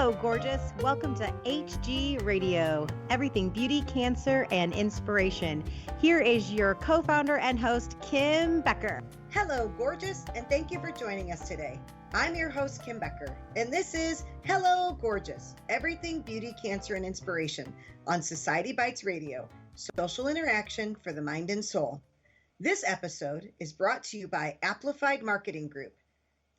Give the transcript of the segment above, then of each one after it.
Hello, gorgeous. Welcome to HG Radio, everything beauty, cancer, and inspiration. Here is your co-founder and host, Kim Becker. Hello, gorgeous, and thank you for joining us today. I'm your host, Kim Becker, and this is Hello, Gorgeous, everything beauty, cancer, and inspiration on Society Bites Radio, social interaction for the mind and soul. This episode is brought to you by Amplified Marketing Group.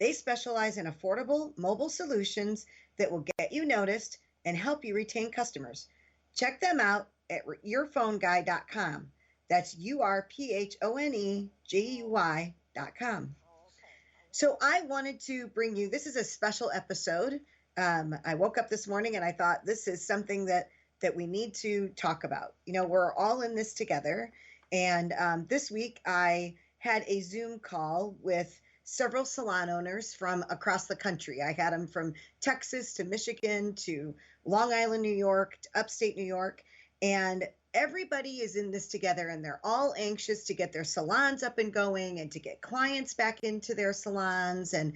They specialize in affordable mobile solutions that will get you noticed and help you retain customers. Check them out at yourphoneguy.com. That's URPHONEGUY.com. So I wanted to bring you, this is a special episode. I woke up this morning and I thought this is something that we need to talk about. You know, we're all in this together. And this week I had a Zoom call with several salon owners from across the country. I had them from Texas to Michigan to Long Island, New York, to upstate New York. And everybody is in this together and they're all anxious to get their salons up and going and to get clients back into their salons. And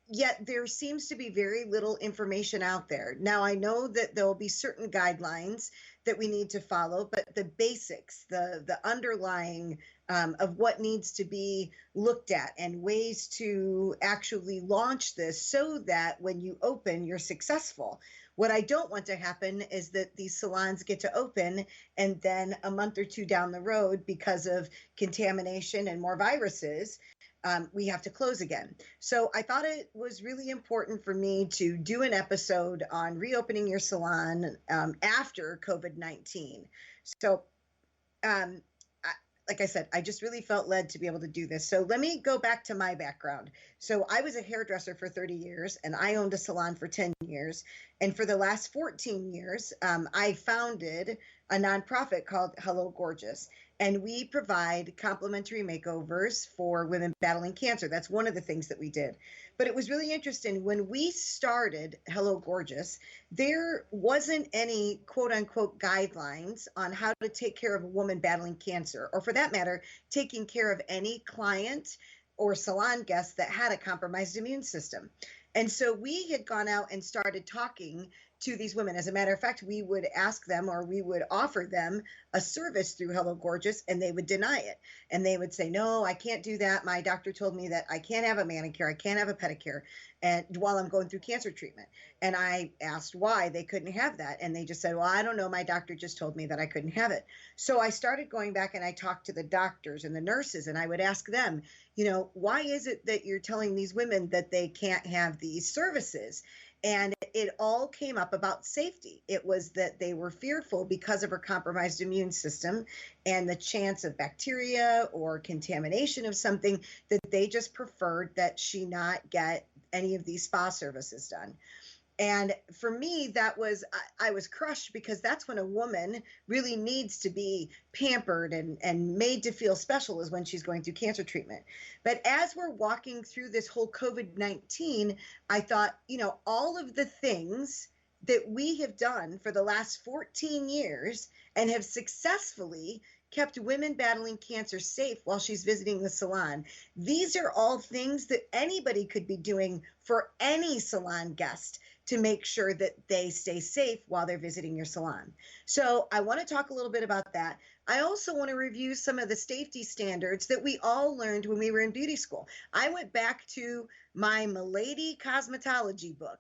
yet there seems to be very little information out there. Now, I know that there will be certain guidelines that we need to follow, but the basics, the underlying of what needs to be looked at and ways to actually launch this so that when you open, you're successful. What I don't want to happen is that these salons get to open and then a month or two down the road, because of contamination and more viruses, we have to close again. So I thought it was really important for me to do an episode on reopening your salon after COVID-19. So like I said, I just really felt led to be able to do this. So let me go back to my background. So I was a hairdresser for 30 years and I owned a salon for 10 years. And for the last 14 years, I founded a nonprofit called Hello, Gorgeous. And we provide complimentary makeovers for women battling cancer. That's one of the things that we did. But it was really interesting. When we started Hello, Gorgeous, there wasn't any quote unquote guidelines on how to take care of a woman battling cancer, or for that matter, taking care of any client or salon guest that had a compromised immune system. And so we had gone out and started talking to these women. As a matter of fact, we would ask them, or we would offer them a service through Hello Gorgeous, and they would deny it. And they would say, no, I can't do that. My doctor told me that I can't have a manicure, I can't have a pedicure, and while I'm going through cancer treatment. And I asked why they couldn't have that. And they just said, well, I don't know. My doctor just told me that I couldn't have it. So I started going back and I talked to the doctors and the nurses, and I would ask them, you know, why is it that you're telling these women that they can't have these services? And it all came up about safety. It was that they were fearful because of her compromised immune system and the chance of bacteria or contamination of something, that they just preferred that she not get any of these spa services done. And for me, I was crushed, because that's when a woman really needs to be pampered and made to feel special, is when she's going through cancer treatment. But as we're walking through this whole COVID-19, I thought, you know, all of the things that we have done for the last 14 years and have successfully kept women battling cancer safe while she's visiting the salon. These are all things that anybody could be doing for any salon guest to make sure that they stay safe while they're visiting your salon. So I want to talk a little bit about that. I also want to review some of the safety standards that we all learned when we were in beauty school. I went back to my Milady cosmetology book.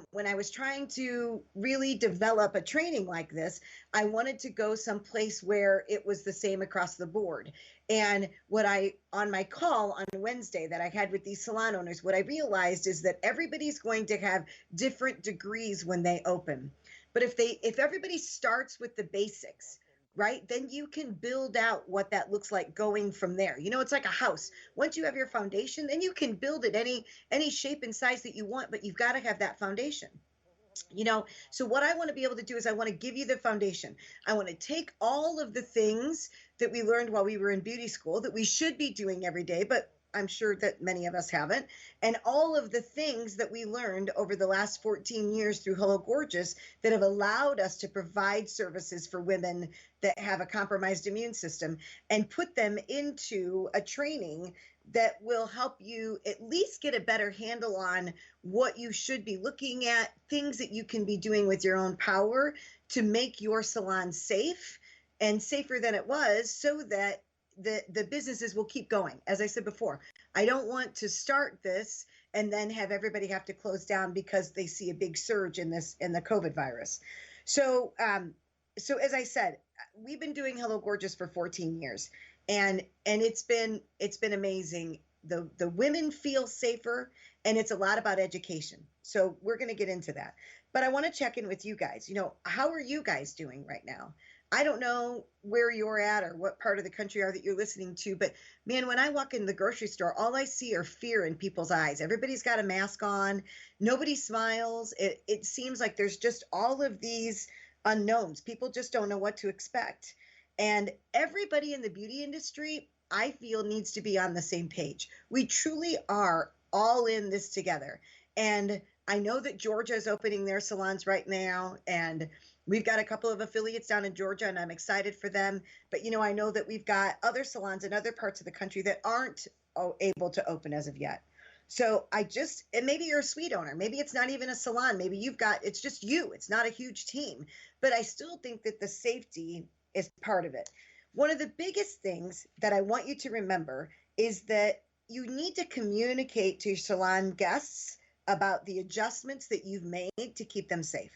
When I was trying to really develop a training like this, I wanted to go someplace where it was the same across the board. And on my call on Wednesday that I had with these salon owners, what I realized is that everybody's going to have different degrees when they open. But if everybody starts with the basics, right, then you can build out what that looks like going from there. You know, it's like a house. Once you have your foundation, then you can build it any shape and size that you want, but you've got to have that foundation. You know, so what I want to be able to do is I want to give you the foundation. I want to take all of the things that we learned while we were in beauty school that we should be doing every day, but I'm sure that many of us haven't, and all of the things that we learned over the last 14 years through Hello Gorgeous that have allowed us to provide services for women that have a compromised immune system, and put them into a training that will help you at least get a better handle on what you should be looking at, things that you can be doing with your own power to make your salon safe and safer than it was, so that the businesses will keep going. As I said before, I don't want to start this and then have everybody have to close down because they see a big surge in the COVID virus. So, so as I said, we've been doing Hello Gorgeous for 14 years, and it's been amazing. The women feel safer, and it's a lot about education. So we're going to get into that. But I want to check in with you guys. How are you guys doing right now? I don't know where you're at or what part of the country are that you're listening to, but man, when I walk in the grocery store, all I see are fear in people's eyes. Everybody's got a mask on. Nobody smiles. It seems like there's just all of these unknowns. People just don't know what to expect. And everybody in the beauty industry, I feel, needs to be on the same page. We truly are all in this together. And I know that Georgia is opening their salons right now, and we've got a couple of affiliates down in Georgia, and I'm excited for them. But, I know that we've got other salons in other parts of the country that aren't able to open as of yet. So and maybe you're a suite owner. Maybe it's not even a salon. Maybe it's just you. It's not a huge team. But I still think that the safety is part of it. One of the biggest things that I want you to remember is that you need to communicate to your salon guests about the adjustments that you've made to keep them safe.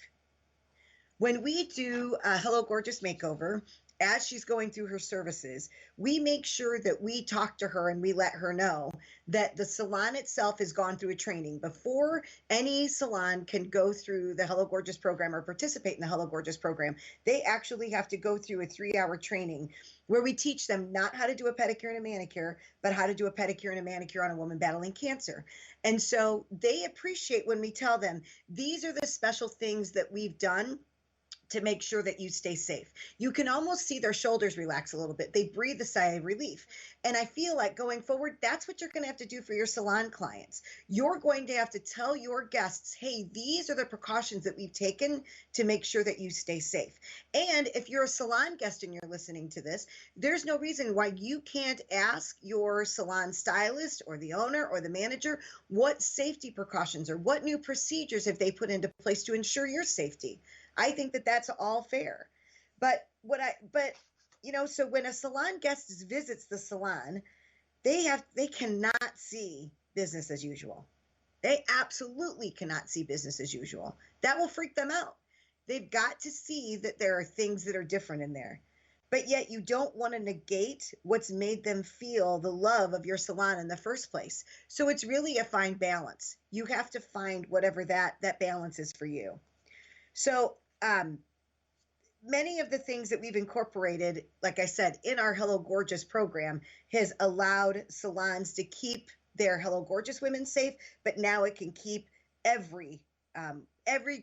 When we do a Hello Gorgeous makeover, as she's going through her services, we make sure that we talk to her and we let her know that the salon itself has gone through a training. Before any salon can go through the Hello Gorgeous program or participate in the Hello Gorgeous program, they actually have to go through a 3-hour training where we teach them not how to do a pedicure and a manicure, but how to do a pedicure and a manicure on a woman battling cancer. And so they appreciate when we tell them, these are the special things that we've done to make sure that you stay safe. You can almost see their shoulders relax a little bit. They breathe a sigh of relief. And I feel like going forward, that's what you're going to have to do for your salon clients. You're going to have to tell your guests, hey, these are the precautions that we've taken to make sure that you stay safe. And if you're a salon guest and you're listening to this, there's no reason why you can't ask your salon stylist or the owner or the manager what safety precautions or what new procedures have they put into place to ensure your safety. I think that that's all fair. But so when a salon guest visits the salon, they cannot see business as usual. They absolutely cannot see business as usual. That will freak them out. They've got to see that there are things that are different in there. But yet you don't want to negate what's made them feel the love of your salon in the first place. So it's really a fine balance. You have to find whatever that balance is for you. So many of the things that we've incorporated, like I said, in our Hello Gorgeous program has allowed salons to keep their Hello Gorgeous women safe, but now it can keep every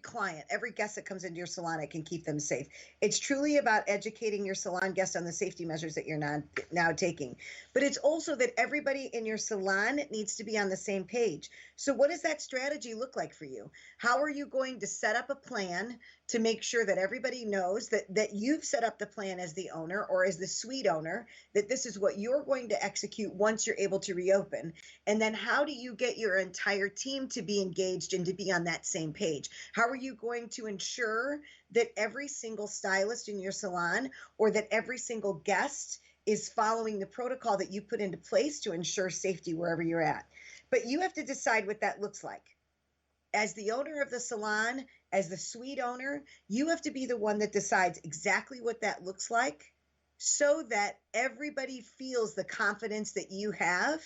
client, every guest that comes into your salon, it can keep them safe. It's truly about educating your salon guests on the safety measures that you're now taking. But it's also that everybody in your salon needs to be on the same page. So what does that strategy look like for you? How are you going to set up a plan to make sure that everybody knows that you've set up the plan as the owner or as the suite owner, that this is what you're going to execute once you're able to reopen? And then how do you get your entire team to be engaged and to be on that same page? How are you going to ensure that every single stylist in your salon or that every single guest is following the protocol that you put into place to ensure safety wherever you're at? But you have to decide what that looks like. As the owner of the salon, as the suite owner, you have to be the one that decides exactly what that looks like so that everybody feels the confidence that you have,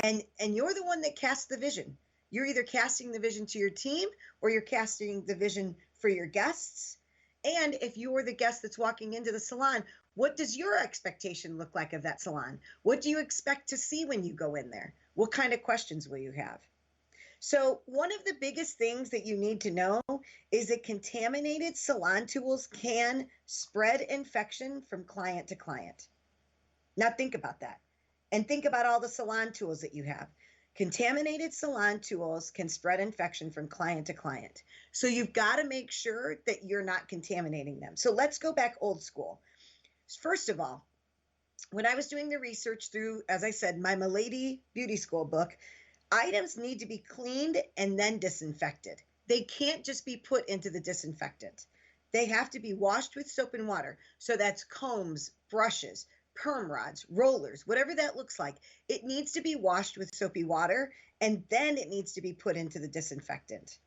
and you're the one that casts the vision. You're either casting the vision to your team or you're casting the vision for your guests. And if you're the guest that's walking into the salon, what does your expectation look like of that salon? What do you expect to see when you go in there? What kind of questions will you have? So one of the biggest things that you need to know is that contaminated salon tools can spread infection from client to client. Now think about that, and think about all the salon tools that you have. Contaminated salon tools can spread infection from client to client. So you've got to make sure that you're not contaminating them. So let's go back old school. First of all, when I was doing the research through, as I said, my Milady Beauty School book, items need to be cleaned and then disinfected. They can't just be put into the disinfectant. They have to be washed with soap and water. So that's combs, brushes, perm rods, rollers, whatever that looks like. It needs to be washed with soapy water, and then it needs to be put into the disinfectant.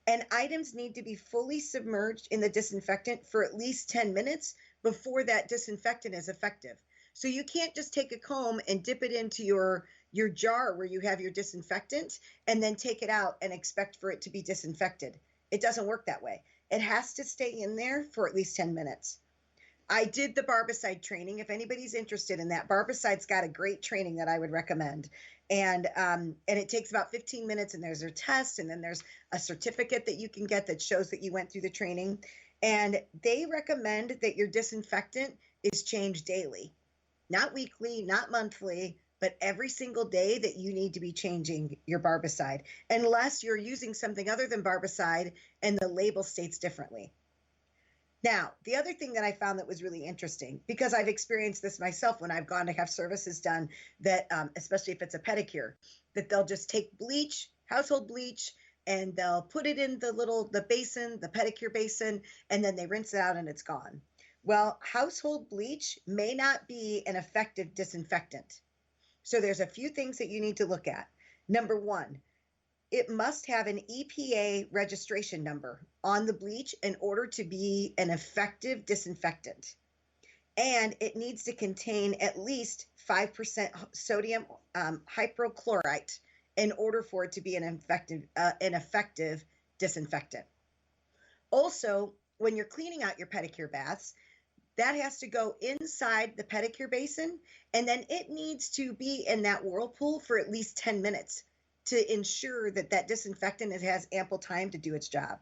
And items need to be fully submerged in the disinfectant for at least 10 minutes before that disinfectant is effective. So you can't just take a comb and dip it into your jar where you have your disinfectant and then take it out and expect for it to be disinfected. It doesn't work that way. It has to stay in there for at least 10 minutes. I did the barbicide training. If anybody's interested in that, barbicide's got a great training that I would recommend. And it takes about 15 minutes, and there's a test, and then there's a certificate that you can get that shows that you went through the training. And they recommend that your disinfectant is changed daily, not weekly, not monthly, but every single day that you need to be changing your barbicide, unless you're using something other than barbicide and the label states differently. Now, the other thing that I found that was really interesting, because I've experienced this myself when I've gone to have services done, that especially if it's a pedicure, that they'll just take bleach, household bleach, and they'll put it in the basin, the pedicure basin, and then they rinse it out and it's gone. Well, household bleach may not be an effective disinfectant. So there's a few things that you need to look at. Number one, it must have an EPA registration number on the bleach in order to be an effective disinfectant. And it needs to contain at least 5% sodium hypochlorite in order for it to be an effective disinfectant. Also, when you're cleaning out your pedicure baths, that has to go inside the pedicure basin, and then it needs to be in that whirlpool for at least 10 minutes to ensure that that disinfectant has ample time to do its job.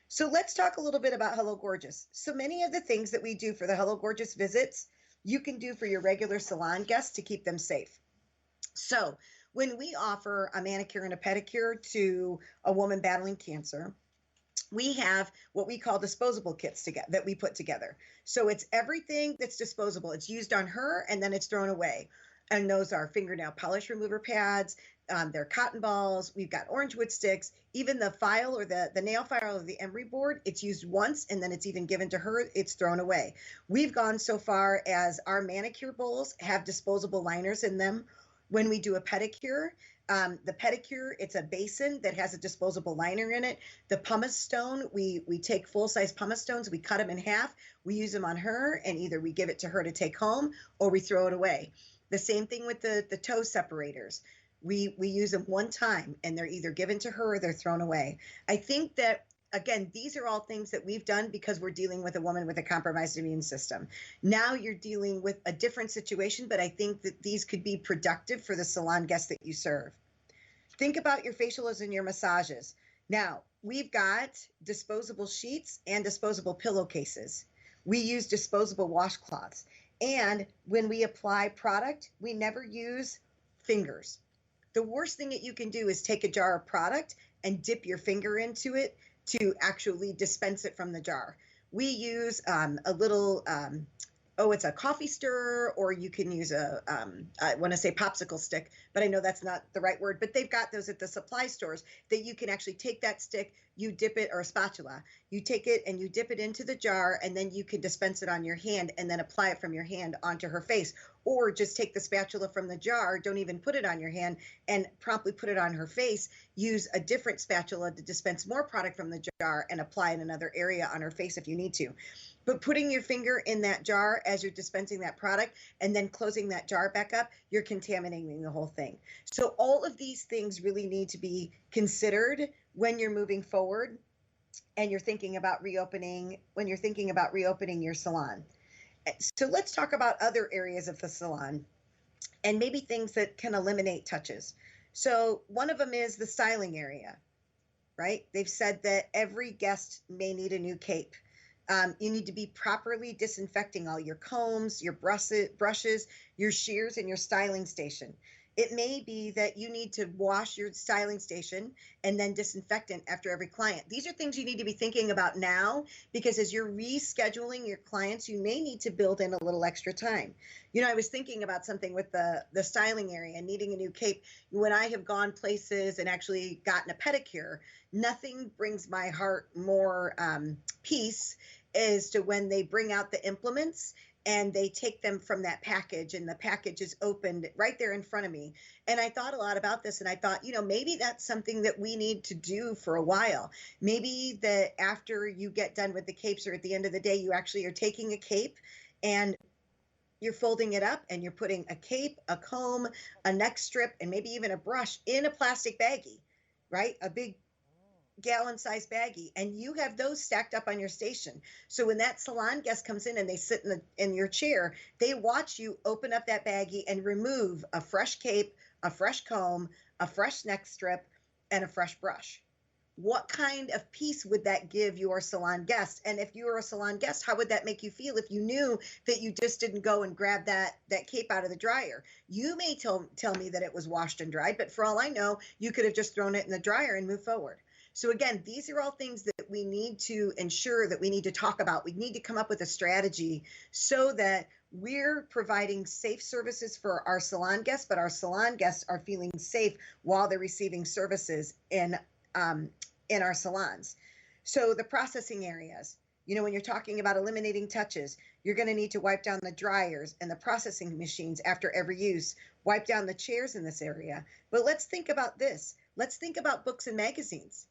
So let's talk a little bit about Hello Gorgeous. So many of the things that we do for the Hello Gorgeous visits, you can do for your regular salon guests to keep them safe. So when we offer a manicure and a pedicure to a woman battling cancer, we have what we call disposable kits that we put together. So it's everything that's disposable. It's used on her and then it's thrown away. And those are fingernail polish remover pads, they're cotton balls, we've got orange wood sticks, even the file or the nail file or the emery board, it's used once and then it's even given to her, it's thrown away. We've gone so far as our manicure bowls have disposable liners in them. When we do a pedicure, the pedicure, it's a basin that has a disposable liner in it. The pumice stone, we take full-size pumice stones, we cut them in half, we use them on her, and either we give it to her to take home or we throw it away. The same thing with the toe separators. We use them one time and they're either given to her or they're thrown away. I think that, again, these are all things that we've done because we're dealing with a woman with a compromised immune system. Now you're dealing with a different situation, but I think that these could be productive for the salon guests that you serve. Think about your facials and your massages. Now, we've got disposable sheets and disposable pillowcases. We use disposable washcloths. And when we apply product, we never use fingers. The worst thing that you can do is take a jar of product and dip your finger into it to actually dispense it from the jar. We use a little, it's a coffee stirrer, or you can use I want to say popsicle stick, but I know that's not the right word, but they've got those at the supply stores that you can actually take that stick, you dip it, or a spatula, you take it and you dip it into the jar, and then you can dispense it on your hand and then apply it from your hand onto her face. Or just take the spatula from the jar, don't even put it on your hand, and promptly put it on her face. Use a different spatula to dispense more product from the jar and apply in another area on her face if you need to. But putting your finger in that jar as you're dispensing that product and then closing that jar back up, you're contaminating the whole thing. So all of these things really need to be considered when you're moving forward and you're thinking about reopening, when you're thinking about reopening your salon. So let's talk about other areas of the salon and maybe things that can eliminate touches. So one of them is the styling area, right? They've said that every guest may need a new cape. You need to be properly disinfecting all your combs, your brushes, your shears, and your styling station. It may be that you need to wash your styling station and then disinfectant after every client. These are things you need to be thinking about now, because as you're rescheduling your clients, you may need to build in a little extra time. I was thinking about something with the styling area, needing a new cape. When I have gone places and actually gotten a pedicure, nothing brings my heart more peace as to when they bring out the implements and they take them from that package, and the package is opened right there in front of me. And I thought a lot about this, and I thought, maybe that's something that we need to do for a while. Maybe that after you get done with the capes, or at the end of the day, you actually are taking a cape and you're folding it up and you're putting a cape, a comb, a neck strip, and maybe even a brush in a plastic baggie, right? A big gallon-sized baggie, and you have those stacked up on your station. So when that salon guest comes in and they sit in your chair, they watch you open up that baggie and remove a fresh cape, a fresh comb, a fresh neck strip, and a fresh brush. What kind of peace would that give your salon guest? And if you were a salon guest, how would that make you feel if you knew that you just didn't go and grab that cape out of the dryer? You may tell me that it was washed and dried, but for all I know, you could have just thrown it in the dryer and moved forward. So again, these are all things that we need to ensure, that we need to talk about. We need to come up with a strategy so that we're providing safe services for our salon guests, but our salon guests are feeling safe while they're receiving services in our salons. So the processing areas, when you're talking about eliminating touches, you're going to need to wipe down the dryers and the processing machines after every use, wipe down the chairs in this area. But let's think about this. Let's think about books and magazines.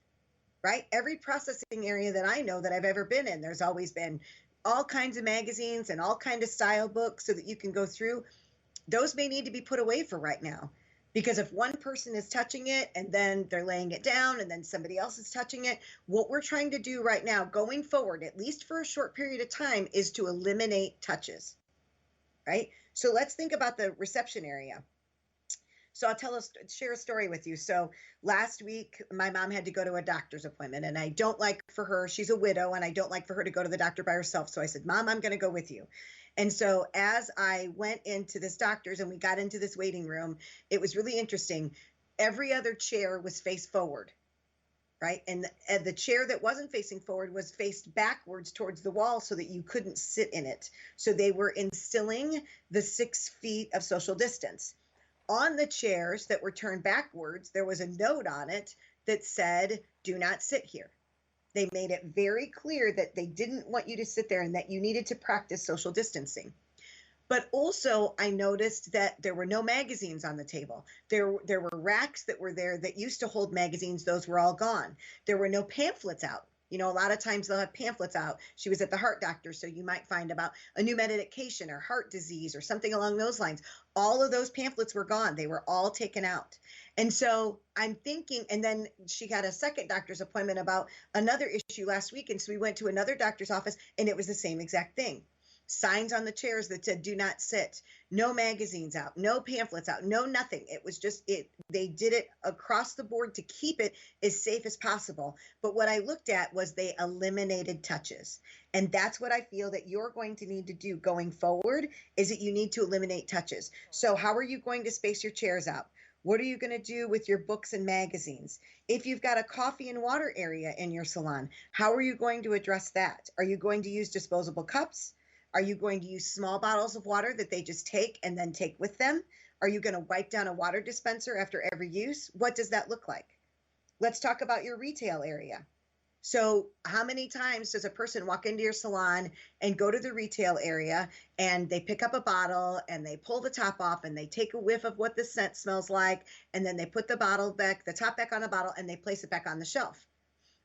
Right? Every processing area that I know that I've ever been in, there's always been all kinds of magazines and all kinds of style books so that you can go through. Those may need to be put away for right now, because if one person is touching it and then they're laying it down and then somebody else is touching it, what we're trying to do right now going forward, at least for a short period of time, is to eliminate touches, right? So let's think about the reception area. So I'll share a story with you. So last week, my mom had to go to a doctor's appointment, and I don't like for her, she's a widow, and I don't like for her to go to the doctor by herself. So I said, Mom, I'm going to go with you. And so as I went into this doctor's and we got into this waiting room, it was really interesting. Every other chair was face forward, right? And the chair that wasn't facing forward was faced backwards towards the wall so that you couldn't sit in it. So they were instilling the 6 feet of social distance. On the chairs that were turned backwards, there was a note on it that said, do not sit here. They made it very clear that they didn't want you to sit there and that you needed to practice social distancing. But also, I noticed that there were no magazines on the table. There were racks that were there that used to hold magazines. Those were all gone. There were no pamphlets out. A lot of times they'll have pamphlets out. She was at the heart doctor, so you might find about a new medication or heart disease or something along those lines. All of those pamphlets were gone. They were all taken out. And so I'm thinking, and then she had a second doctor's appointment about another issue last week. And so we went to another doctor's office, and it was the same exact thing. Signs on the chairs that said, do not sit, no magazines out, no pamphlets out, no nothing. It was just they did it across the board to keep it as safe as possible. But what I looked at was they eliminated touches. And that's what I feel that you're going to need to do going forward, is that you need to eliminate touches. So how are you going to space your chairs out? What are you going to do with your books and magazines? If you've got a coffee and water area in your salon, how are you going to address that? Are you going to use disposable cups? Are you going to use small bottles of water that they just take and then take with them? Are you going to wipe down a water dispenser after every use? What does that look like? Let's talk about your retail area. So how many times does a person walk into your salon and go to the retail area and they pick up a bottle and they pull the top off and they take a whiff of what the scent smells like, and then they put the top back on a bottle, and they place it back on the shelf?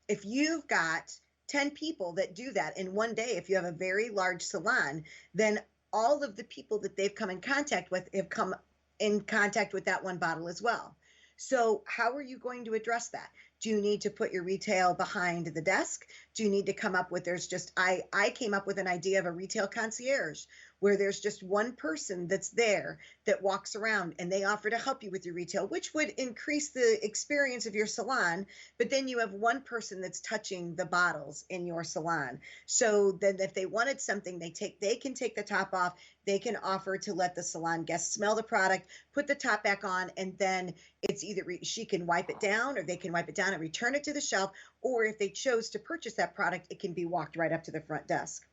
If you've got 10 people that do that in one day, if you have a very large salon, then all of the people that they've come in contact with have come in contact with that one bottle as well. So how are you going to address that? Do you need to put your retail behind the desk? Do you need to come up with, I came up with an idea of a retail concierge, where there's just one person that's there that walks around and they offer to help you with your retail, which would increase the experience of your salon. But then you have one person that's touching the bottles in your salon. So then if they wanted something, they can take the top off. They can offer to let the salon guest smell the product, put the top back on, and then it's either she can wipe it down, or they can wipe it down and return it to the shelf. Or if they chose to purchase that product, it can be walked right up to the front desk.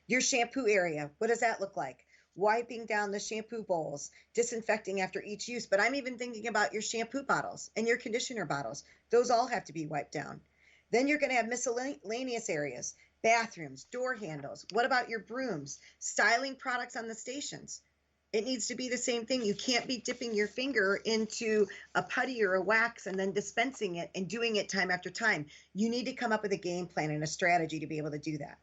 Your shampoo area, what does that look like? Wiping down the shampoo bowls, disinfecting after each use. But I'm even thinking about your shampoo bottles and your conditioner bottles. Those all have to be wiped down. Then you're going to have miscellaneous areas, bathrooms, door handles. What about your brooms? Styling products on the stations. It needs to be the same thing. You can't be dipping your finger into a putty or a wax and then dispensing it and doing it time after time. You need to come up with a game plan and a strategy to be able to do that.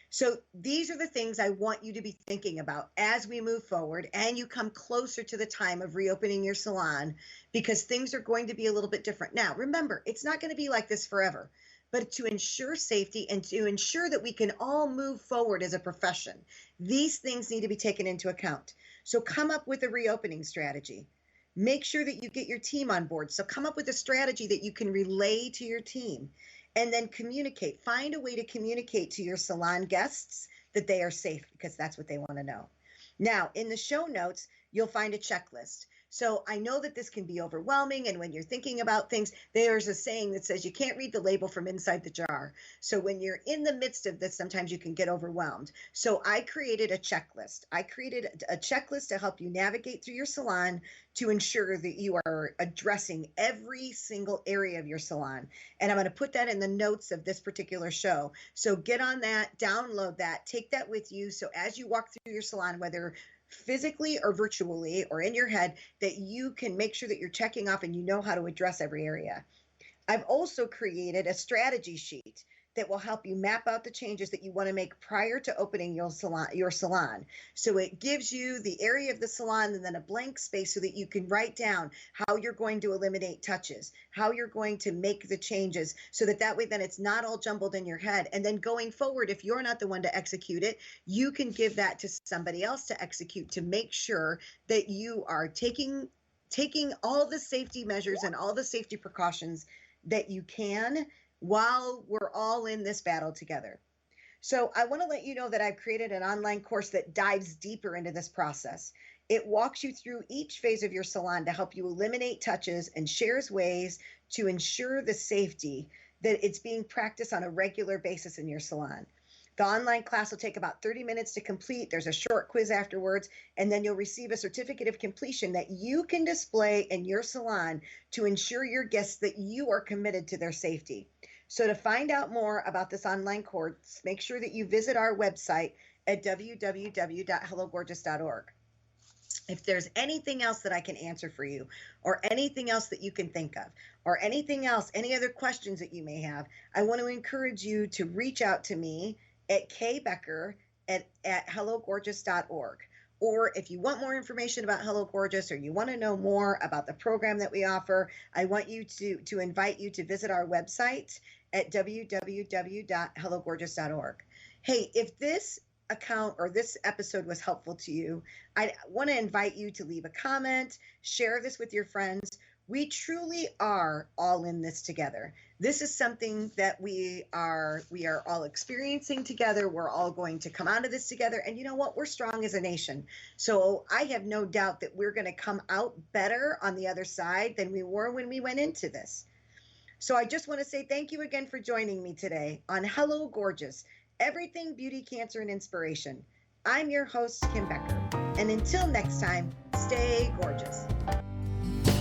So these are the things I want you to be thinking about as we move forward and you come closer to the time of reopening your salon, because things are going to be a little bit different. Now, remember, it's not going to be like this forever, but to ensure safety and to ensure that we can all move forward as a profession, these things need to be taken into account. So come up with a reopening strategy. Make sure that you get your team on board. So come up with a strategy that you can relay to your team. And then communicate. Find a way to communicate to your salon guests that they are safe, because that's what they want to know. Now, in the show notes, you'll find a checklist. So I know that this can be overwhelming, and when you're thinking about things, there's a saying that says you can't read the label from inside the jar. So when you're in the midst of this, sometimes you can get overwhelmed. So I created a checklist. I created a checklist to help you navigate through your salon to ensure that you are addressing every single area of your salon. And I'm going to put that in the notes of this particular show. So get on that, download that, take that with you. So as you walk through your salon, whether physically or virtually or in your head, that you can make sure that you're checking off and you know how to address every area. I've also created a strategy sheet that will help you map out the changes that you want to make prior to opening your salon. So it gives you the area of the salon and then a blank space so that you can write down how you're going to eliminate touches, how you're going to make the changes, so that way then it's not all jumbled in your head. And then going forward, if you're not the one to execute it, you can give that to somebody else to execute, to make sure that you are taking all the safety measures and all the safety precautions that you can while we're all in this battle together. So I want to let you know that I've created an online course that dives deeper into this process. It walks you through each phase of your salon to help you eliminate touches and shares ways to ensure the safety that it's being practiced on a regular basis in your salon. The online class will take about 30 minutes to complete. There's a short quiz afterwards, and then you'll receive a certificate of completion that you can display in your salon to ensure your guests that you are committed to their safety. So to find out more about this online course, make sure that you visit our website at www.hellogorgeous.org. If there's anything else that I can answer for you, or anything else that you can think of, or anything else, any other questions that you may have, I want to encourage you to reach out to me at kbecker@hellogorgeous.org. Or if you want more information about Hello Gorgeous, or you want to know more about the program that we offer, I want you to invite you to visit our website at www.hellogorgeous.org. Hey, if this account or this episode was helpful to you, I want to invite you to leave a comment, share this with your friends. We truly are all in this together. This is something that we are all experiencing together. We're all going to come out of this together. And you know what? We're strong as a nation. So I have no doubt that we're going to come out better on the other side than we were when we went into this. So I just want to say thank you again for joining me today on Hello Gorgeous, Everything Beauty, Cancer, and Inspiration. I'm your host, Kim Becker. And until next time, stay gorgeous.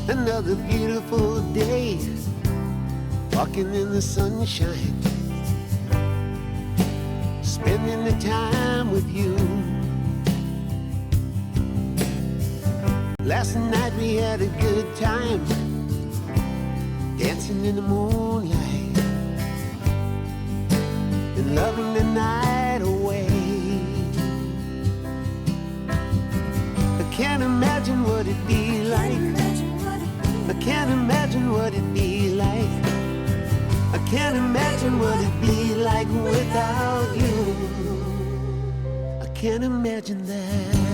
Another beautiful day, walking in the sunshine, spending the time with you. Last night we had a good time, dancing in the moonlight and loving the night away. I can't imagine what it'd be like. I can't imagine what it'd be like. I can't imagine what it'd be like without you. I can't imagine that.